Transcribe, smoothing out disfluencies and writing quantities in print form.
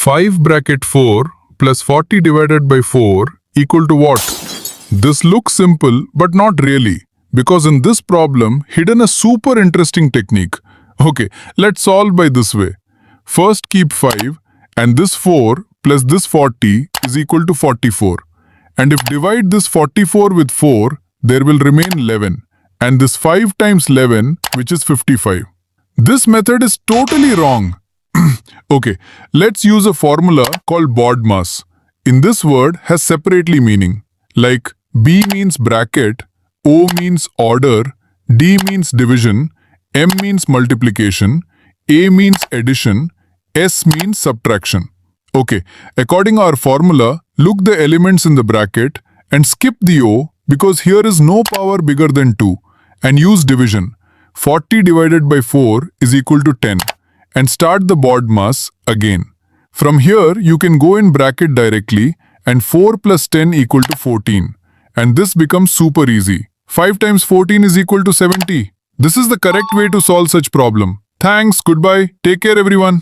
5 bracket 4 plus 40 divided by 4 equal to what? This looks simple but not really, because in this problem hidden a super interesting technique. Okay, let's solve by this way. First keep 5 and this 4 plus this 40 is equal to 44. And if divide this 44 with 4, there will remain 11. And this 5 times 11, which is 55. This method is totally wrong. Okay, let's use a formula called BODMAS. In this word has separately meaning. Like B means bracket, O means order, D means division, M means multiplication, A means addition, S means subtraction. Okay, according our formula, look the elements in the bracket and skip the O because here is no power bigger than 2 and use division. 40 divided by 4 is equal to 10 and start the BODMAS again. From here, you can go in bracket directly and 4 plus 10 equal to 14. And this becomes super easy. 5 times 14 is equal to 70. This is the correct way to solve such problem. Thanks, goodbye, take care everyone.